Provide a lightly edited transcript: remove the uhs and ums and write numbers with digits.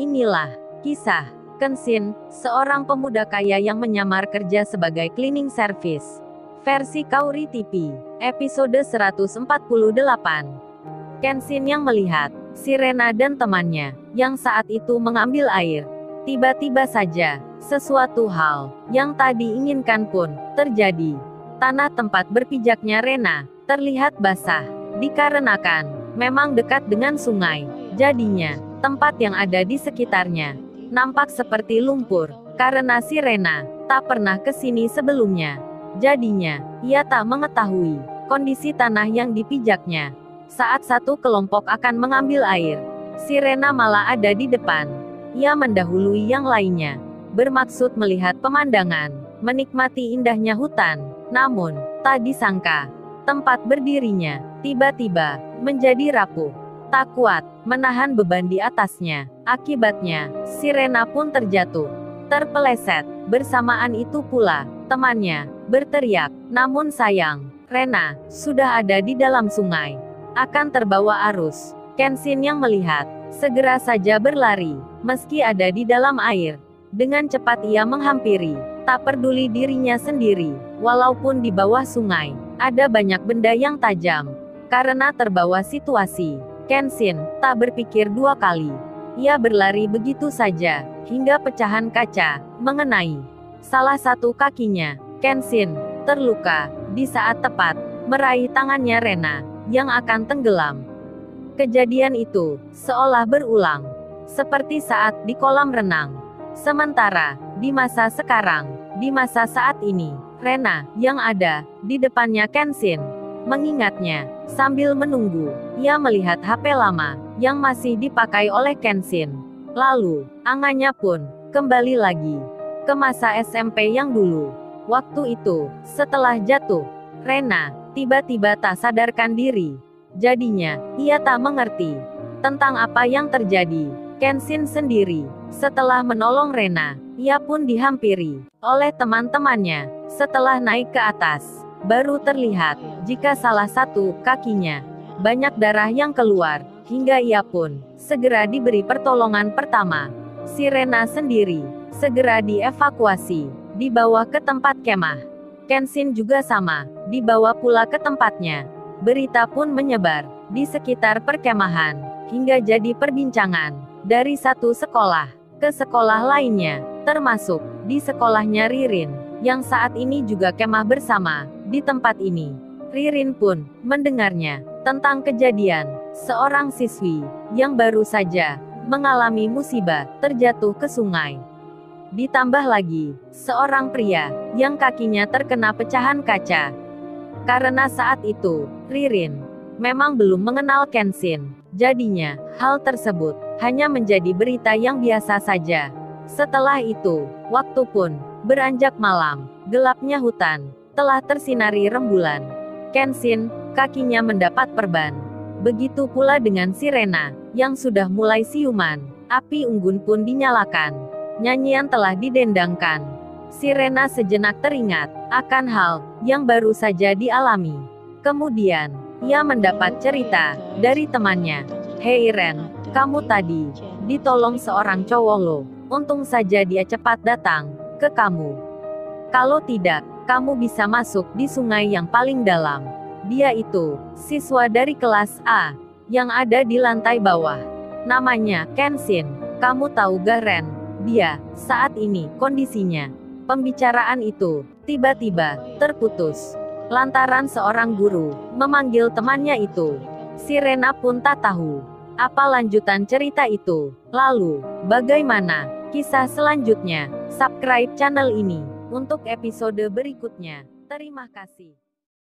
Inilah kisah Kenshin, seorang pemuda kaya yang menyamar kerja sebagai cleaning service. Versi Kaori TV, episode 148. Kenshin yang melihat si Rena dan temannya, yang saat itu mengambil air. Tiba-tiba saja, sesuatu hal yang tak diinginkan pun terjadi. Tanah tempat berpijaknya Rena terlihat basah, dikarenakan memang dekat dengan sungai. Jadinya, tempat yang ada di sekitarnya nampak seperti lumpur, karena si Rena tak pernah ke sini sebelumnya. Jadinya, ia tak mengetahui kondisi tanah yang dipijaknya. Saat satu kelompok akan mengambil air, si Rena malah ada di depan. Ia mendahului yang lainnya, bermaksud melihat pemandangan, menikmati indahnya hutan. Namun, tak disangka, tempat berdirinya tiba-tiba menjadi rapuh. Tak kuat menahan beban di atasnya. Akibatnya, si Rena pun terjatuh, terpeleset. Bersamaan itu pula, temannya berteriak. Namun sayang, Rena sudah ada di dalam sungai, akan terbawa arus. Kenshin yang melihat, segera saja berlari, meski ada di dalam air. Dengan cepat ia menghampiri, tak peduli dirinya sendiri. Walaupun di bawah sungai, ada banyak benda yang tajam. Karena terbawa situasi, Kenshin tak berpikir dua kali. Ia berlari begitu saja, hingga pecahan kaca mengenai salah satu kakinya. Kenshin terluka di saat tepat meraih tangannya Rena yang akan tenggelam. Kejadian itu seolah berulang, seperti saat di kolam renang. Sementara di masa sekarang, di masa saat ini, Rena yang ada di depannya Kenshin mengingatnya. Sambil menunggu, ia melihat HP lama yang masih dipakai oleh Kenshin. Lalu, angannya pun kembali lagi ke masa SMP yang dulu. Waktu itu, setelah jatuh, Rena tiba-tiba tak sadarkan diri. Jadinya, ia tak mengerti tentang apa yang terjadi. Kenshin sendiri, setelah menolong Rena, ia pun dihampiri oleh teman-temannya. Setelah naik ke atas, baru terlihat jika salah satu kakinya banyak darah yang keluar, hingga ia pun segera diberi pertolongan pertama. Si Rena sendiri segera dievakuasi, dibawa ke tempat kemah. Kenshin juga sama, dibawa pula ke tempatnya. Berita pun menyebar di sekitar perkemahan, hingga jadi perbincangan dari satu sekolah ke sekolah lainnya, termasuk di sekolahnya Ririn, yang saat ini juga kemah bersama di tempat ini. Ririn pun mendengarnya tentang kejadian seorang siswi yang baru saja mengalami musibah terjatuh ke sungai. Ditambah lagi, seorang pria yang kakinya terkena pecahan kaca. Karena saat itu, Ririn memang belum mengenal Kenshin. Jadinya, hal tersebut hanya menjadi berita yang biasa saja. Setelah itu, waktu pun beranjak malam. Gelapnya hutan telah tersinari rembulan. Kenshin, kakinya mendapat perban. Begitu pula dengan si Rena, yang sudah mulai siuman. Api unggun pun dinyalakan. Nyanyian telah didendangkan. Si Rena sejenak teringat akan hal yang baru saja dialami. Kemudian, ia mendapat cerita dari temannya. "Hei Ren, kamu tadi ditolong seorang cowok lo. Untung saja dia cepat datang ke kamu. Kalau tidak, kamu bisa masuk di sungai yang paling dalam." Dia itu siswa dari kelas A yang ada di lantai bawah. Namanya Kenshin. Kamu tahu gak Ren? Dia saat ini kondisinya. Pembicaraan itu tiba-tiba terputus lantaran seorang guru memanggil temannya itu. Si Rena pun tak tahu apa lanjutan cerita itu. Lalu, bagaimana kisah selanjutnya? Subscribe channel ini untuk episode berikutnya. Terima kasih.